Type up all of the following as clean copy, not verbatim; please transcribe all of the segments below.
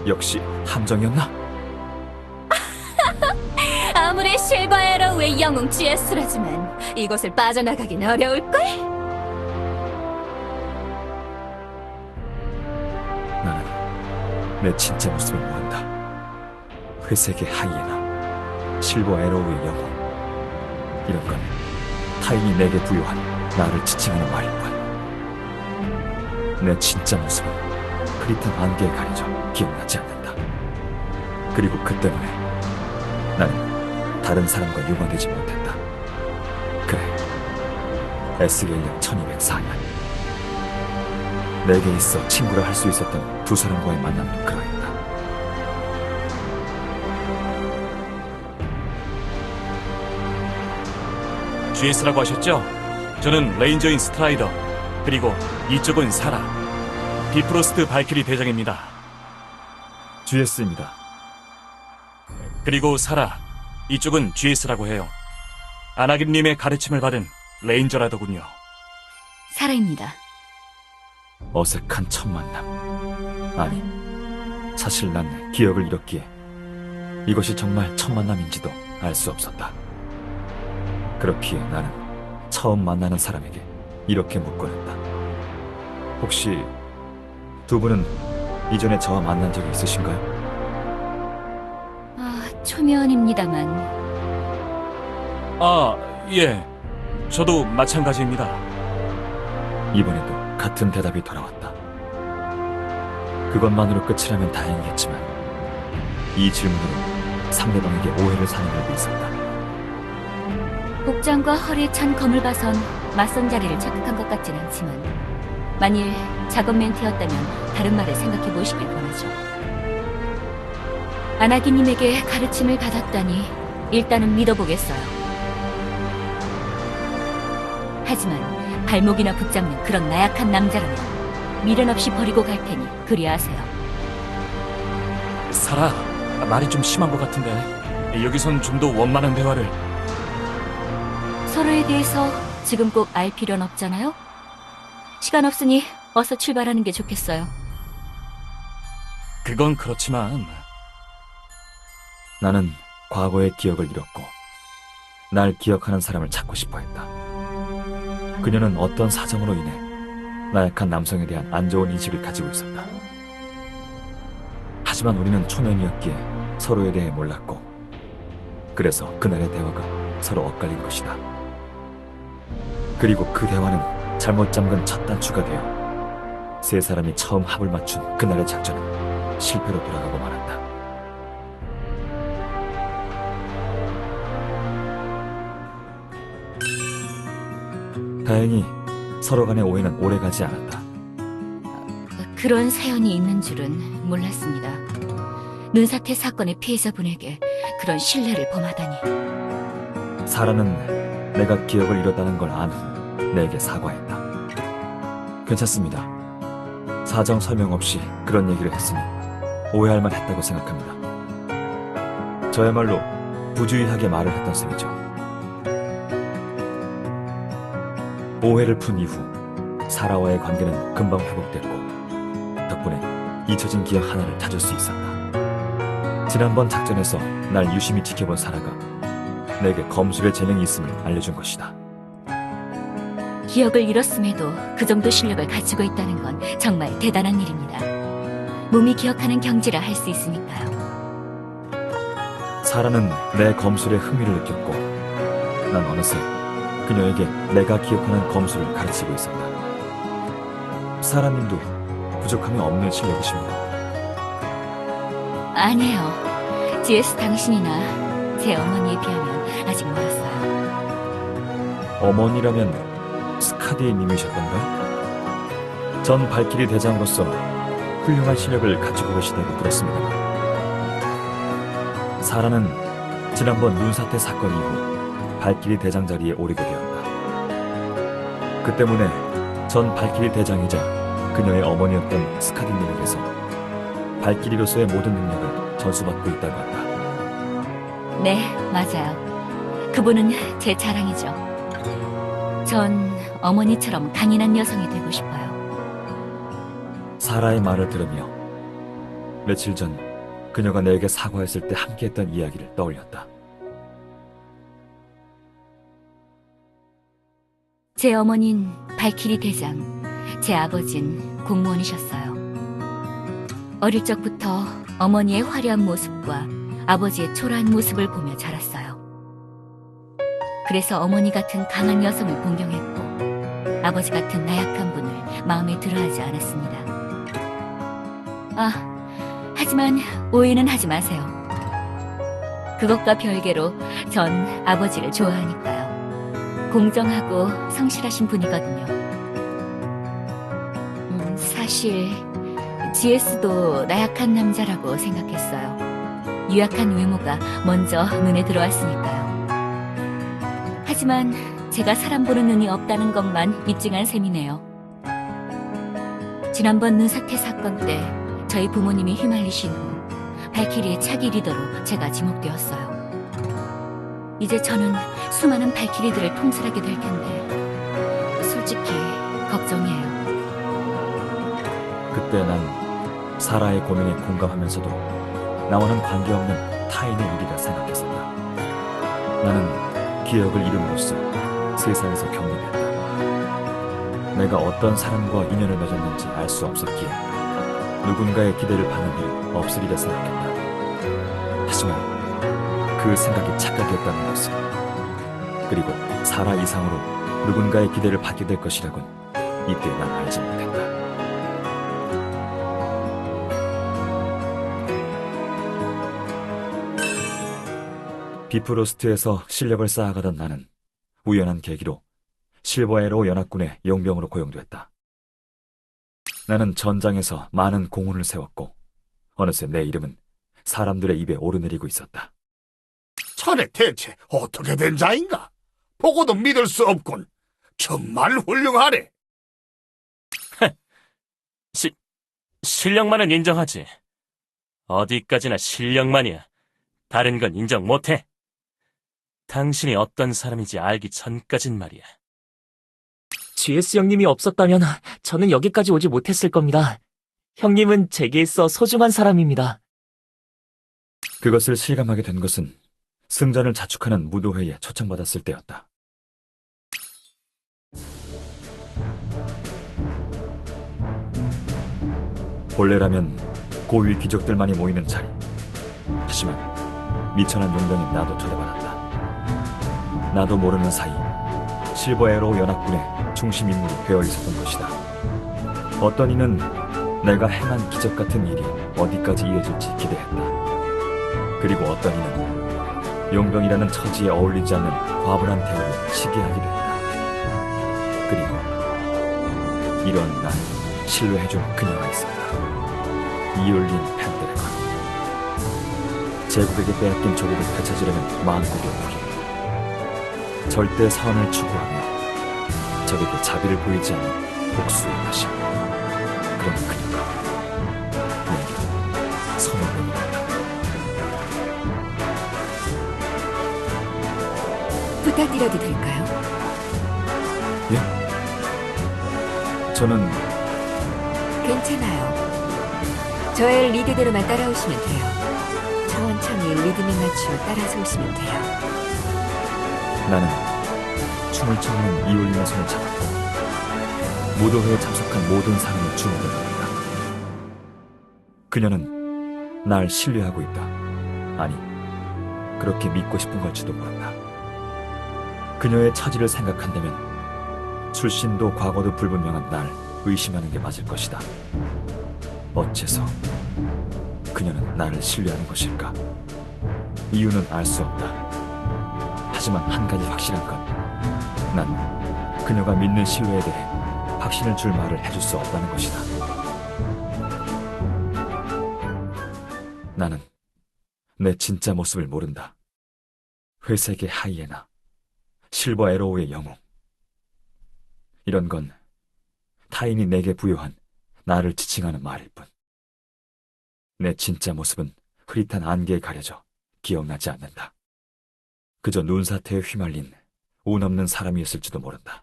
역시 함정이었나? 아무리 실버 에러우의 영웅 GS라지만 이곳을 빠져나가긴 어려울걸? 나는 내 진짜 모습을 모른다. 회색의 하이에나, 실버 에로우의 영웅. 이런 건 타인이 내게 부여한 나를 지칭하는 말일뿐. 내 진짜 모습은 흐릿한 안개에 가려져 기억나지 않는다. 그리고 그 때문에 나는 다른 사람과 융화되지 못했다. 그래, 에스겔령 1204년 내게 있어 친구라 할 수 있었던 두 사람과의 만남도 그러했다. GS라고 하셨죠? 저는 레인저인 스트라이더, 그리고 이쪽은 사라, 비프로스트 발키리 대장입니다. GS입니다. 그리고 사라, 이쪽은 GS라고 해요. 아나긴님의 가르침을 받은 레인저라더군요. 사라입니다. 어색한 첫 만남. 아니, 사실 난 기억을 잃었기에 이것이 정말 첫 만남인지도 알 수 없었다. 그렇기에 나는 처음 만나는 사람에게 이렇게 묻곤 했다. 혹시 두 분은 이전에 저와 만난 적이 있으신가요? 초면입니다만. 예. 저도 마찬가지입니다. 이번에도 같은 대답이 돌아왔다. 그것만으로 끝이라면 다행이겠지만 이 질문으로 상대방에게 오해를 사는 일도 있었다. 복장과 허리에 찬 검을 봐선 맞선 자리를 착각한 것 같진 않지만 만일 작업 멘트였다면 다른 말을 생각해 보시길 권하죠. 아나기님에게 가르침을 받았다니 일단은 믿어보겠어요. 하지만 발목이나 붙잡는 그런 나약한 남자라면 미련 없이 버리고 갈 테니 그리하세요. 사라, 말이 좀 심한 것 같은데 여기선 좀 더 원만한 대화를. 서로에 대해서 지금 꼭 알 필요는 없잖아요? 시간 없으니 어서 출발하는 게 좋겠어요. 그건 그렇지만... 나는 과거의 기억을 잃었고 날 기억하는 사람을 찾고 싶어 했다. 그녀는 어떤 사정으로 인해 나약한 남성에 대한 안 좋은 인식을 가지고 있었다. 하지만 우리는 초면이었기에 서로에 대해 몰랐고 그래서 그날의 대화가 서로 엇갈린 것이다. 그리고 그 대화는 잘못 잠근 첫 단추가 되어 세 사람이 처음 합을 맞춘 그날의 작전은 실패로 돌아가고 말았다. 다행히 서로 간의 오해는 오래가지 않았다. 그런 사연이 있는 줄은 몰랐습니다. 눈사태 사건의 피해자분에게 그런 신뢰를 범하다니. 사라는 내가 기억을 잃었다는 걸 안 후 내게 사과했다. 괜찮습니다. 사정 설명 없이 그런 얘기를 했으니 오해할 만했다고 생각합니다. 저야말로 부주의하게 말을 했던 셈이죠. 오해를 푼 이후 사라와의 관계는 금방 회복됐고 덕분에 잊혀진 기억 하나를 찾을 수 있었다. 지난번 작전에서 날 유심히 지켜본 사라가 내게 검술의 재능이 있음을 알려준 것이다. 기억을 잃었음에도 그 정도 실력을 가지고 있다는 건 정말 대단한 일입니다. 몸이 기억하는 경지라 할 수 있으니까요. 사라는 내 검술에 흥미를 느꼈고 난 어느새 그녀에게 내가 기억하는 검술을 가르치고 있었다. 사라님도 부족함이 없는 실력이십니다. 아니에요. GS 당신이나 제 어머니에 비하면 아직 멀었어요. 어머니라면 스카디님이셨던가요? 전 발키리 대장으로서 훌륭한 실력을 가지고 계시다고 들었습니다만 사라는 지난번 눈사태 사건 이후 발키리 대장 자리에 오르게 되었다. 그 때문에 전 발키리 대장이자 그녀의 어머니였던 스카디님에게서 발키리로서의 모든 능력을 전수받고 있다고 한다. 네, 맞아요. 그분은 제 자랑이죠. 전 어머니처럼 강인한 여성이 되고 싶어요. 사라의 말을 들으며 며칠 전 그녀가 내게 사과했을 때 함께했던 이야기를 떠올렸다. 제 어머니는 발키리 대장, 제 아버진 공무원이셨어요. 어릴 적부터 어머니의 화려한 모습과 아버지의 초라한 모습을 보며 자랐어요. 그래서 어머니 같은 강한 여성을 존경했고 아버지 같은 나약한 분을 마음에 들어하지 않았습니다. 하지만 오해는 하지 마세요. 그것과 별개로 전 아버지를 좋아하니까요. 공정하고 성실하신 분이거든요. 사실 GS도 나약한 남자라고 생각했어요. 유약한 외모가 먼저 눈에 들어왔으니까요. 하지만 제가 사람 보는 눈이 없다는 것만 입증한 셈이네요. 지난번 눈사태 사건 때 저희 부모님이 휘말리신 후 발키리의 차기 리더로 제가 지목되었어요. 이제 저는 수많은 발키리들을 통솔하게 될 텐데 솔직히 걱정이에요. 그때 난 사라의 고민에 공감하면서도 나와는 관계없는 타인의 일이라 생각했었다. 나는 기억을 잃음으로써 세상에서 격리됐다. 내가 어떤 사람과 인연을 맺었는지 알 수 없었기에 누군가의 기대를 받는 일은 없으리라 생각했다. 하지만 그 생각이 착각이었다는 것을, 그리고 사라 이상으로 누군가의 기대를 받게 될 것이라곤 이때 난 알지 못했다. 비프로스트에서 실력을 쌓아가던 나는 우연한 계기로 실버에로 연합군의 용병으로 고용됐다. 나는 전장에서 많은 공훈을 세웠고 어느새 내 이름은 사람들의 입에 오르내리고 있었다. 자네 대체 어떻게 된 자인가? 보고도 믿을 수 없군. 정말 훌륭하네. 실력만은 인정하지. 어디까지나 실력만이야. 다른 건 인정 못해. 당신이 어떤 사람인지 알기 전까진 말이야. GS 형님이 없었다면 저는 여기까지 오지 못했을 겁니다. 형님은 제게 있어 소중한 사람입니다. 그것을 실감하게 된 것은 승전을 자축하는 무도회에 초청받았을 때였다. 본래라면 고위 귀족들만이 모이는 자리. 하지만 미천한 용병인 나도 초대받았다. 나도 모르는 사이 실버에로 연합군의 중심 인물이 되어 있었던 것이다. 어떤 이는 내가 행한 기적 같은 일이 어디까지 이어질지 기대했다. 그리고 어떤 이는 용병이라는 처지에 어울리지 않는 과분한 대우를 시기하기도 했다. 그리고 이런 날 신뢰해준 그녀가 있었다. 이올린 펜드래건. 제국에게 빼앗긴 조국을 되찾으려는 마음고기의 무기. 절대 선을 추구하며 적에게 자비를 보이지 않는 복수의 맛이. 그런 그녀가 내게 선을 내밀었다. 부탁드려도 될까요? 예? 저는 괜찮아요. 저의 리드대로만 따라오시면 돼요. 천천히 리듬에 맞추어 따라서 오시면 돼요. 나는 춤을 춰는 이올림의 손을 잡았고 무도회에 참석한 모든 사람을 주목했다. 그녀는 날 신뢰하고 있다. 아니, 그렇게 믿고 싶은 걸지도 모른다. 그녀의 처지를 생각한다면 출신도 과거도 불분명한 날 의심하는 게 맞을 것이다. 어째서 그녀는 나를 신뢰하는 것일까? 이유는 알 수 없다. 하지만 한 가지 확실한 건 난 그녀가 믿는 신뢰에 대해 확신을 줄 말을 해줄 수 없다는 것이다. 나는 내 진짜 모습을 모른다. 회색의 하이에나, 실버 에로우의 영웅. 이런 건 타인이 내게 부여한 나를 지칭하는 말일 뿐. 내 진짜 모습은 흐릿한 안개에 가려져 기억나지 않는다. 그저 눈사태에 휘말린 운 없는 사람이었을지도 모른다.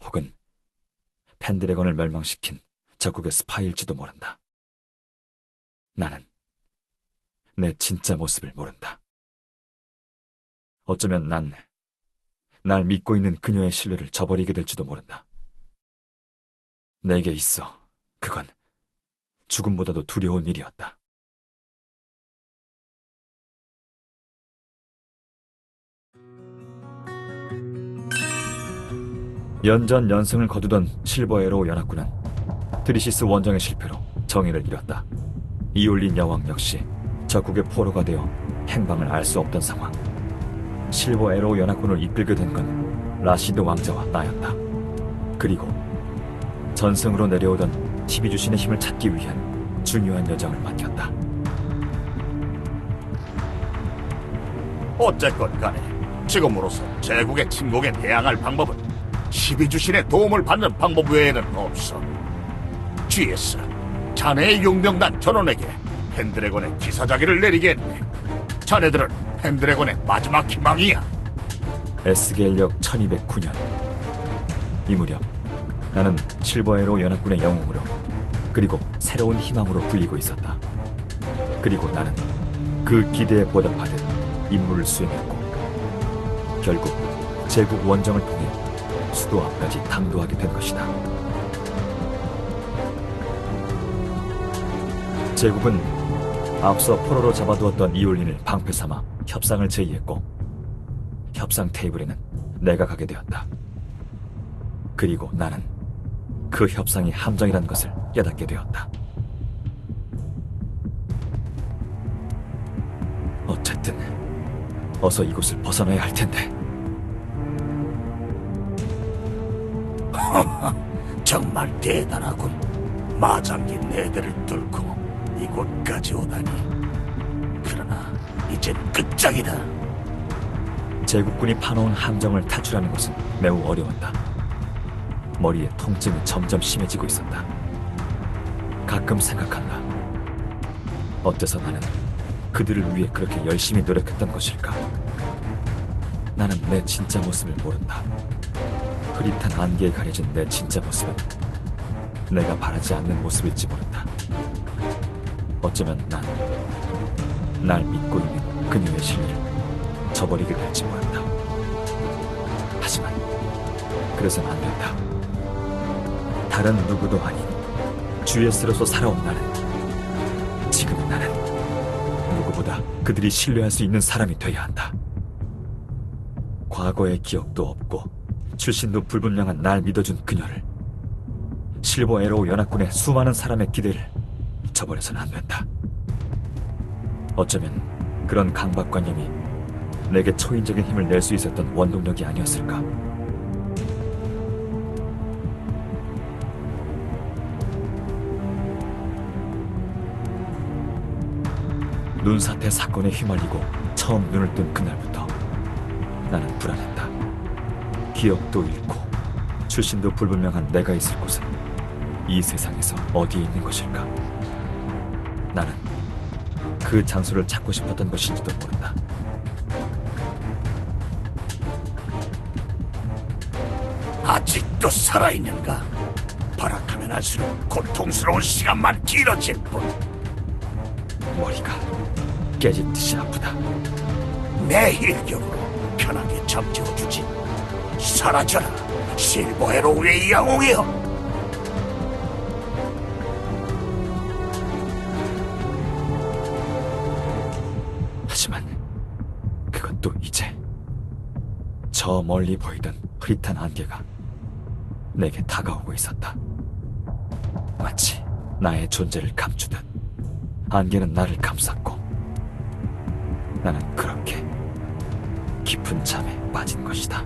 혹은 펜드래건을 멸망시킨 적국의 스파이일지도 모른다. 나는 내 진짜 모습을 모른다. 어쩌면 날 믿고 있는 그녀의 신뢰를 저버리게 될지도 모른다. 내게 있어 그건 죽음보다도 두려운 일이었다. 연전 연승을 거두던 실버에로 연합군은 드리시스 원정의 실패로 정의를 이뤘다. 이올린 여왕 역시 적국의 포로가 되어 행방을 알 수 없던 상황. 실버에로 연합군을 이끌게 된 건 라시드 왕자와 나였다. 그리고 전승으로 내려오던 티비주신의 힘을 찾기 위한 중요한 여정을 맡겼다. 어쨌건 간에 지금으로서 제국의 침공에 대항할 방법은 12주신의 도움을 받는 방법 외에는 없어. GS, 자네의 용병단 전원에게 펜드래곤의 기사자기를 내리겠네. 자네들은 펜드래곤의 마지막 희망이야. 에스겔력 1209년. 이 무렵 나는 실버에로 연합군의 영웅으로, 그리고 새로운 희망으로 불리고 있었다. 그리고 나는 그 기대에 보답하듯 임무를 수행했고 결국 제국 원정을 통해 수도 앞까지 당도하게 된 것이다. 제국은 앞서 포로로 잡아두었던 이올린을 방패 삼아 협상을 제의했고 협상 테이블에는 내가 가게 되었다. 그리고 나는 그 협상이 함정이란 것을 깨닫게 되었다. 어쨌든 어서 이곳을 벗어나야 할 텐데. 정말 대단하군. 마장기 네대를 뚫고 이곳까지 오다니. 그러나 이젠 끝장이다. 제국군이 파놓은 함정을 탈출하는 것은 매우 어려웠다. 머리에 통증이 점점 심해지고 있었다. 가끔 생각한다. 어째서 나는 그들을 위해 그렇게 열심히 노력했던 것일까? 나는 내 진짜 모습을 모른다. 흐릿한 안개에 가려진 내 진짜 모습은 내가 바라지 않는 모습일지 모른다. 어쩌면 날 믿고 있는 그녀의 신뢰를 저버리게 될지 모른다. 하지만 그래서는 안 된다. 다른 누구도 아닌 GS로서 살아온 나는, 지금의 나는 누구보다 그들이 신뢰할 수 있는 사람이 돼야 한다. 과거의 기억도 없고 출신도 불분명한 날 믿어준 그녀를, 실버 에로우 연합군의 수많은 사람의 기대를 저버려서는 안 된다. 어쩌면 그런 강박관념이 내게 초인적인 힘을 낼 수 있었던 원동력이 아니었을까. 눈사태 사건에 휘말리고 처음 눈을 뜬 그날부터 나는 불안했다. 기억도 잃고 출신도 불분명한 내가 있을 곳은 이 세상에서 어디에 있는 것일까? 나는 그 장소를 찾고 싶었던 것인지도 모른다. 아직도 살아있는가? 발악하면 할수록 고통스러운 시간만 길어질 뿐. 머리가 깨질 듯이 아프다. 내 일격으로 편하게 잠재워주지. 사라져라, 실버 에로우의 영웅이여. 하지만 그것도 이제 저 멀리 보이던 흐릿한 안개가 내게 다가오고 있었다. 마치 나의 존재를 감추듯 안개는 나를 감쌌고 나는 그렇게 깊은 잠에 빠진 것이다.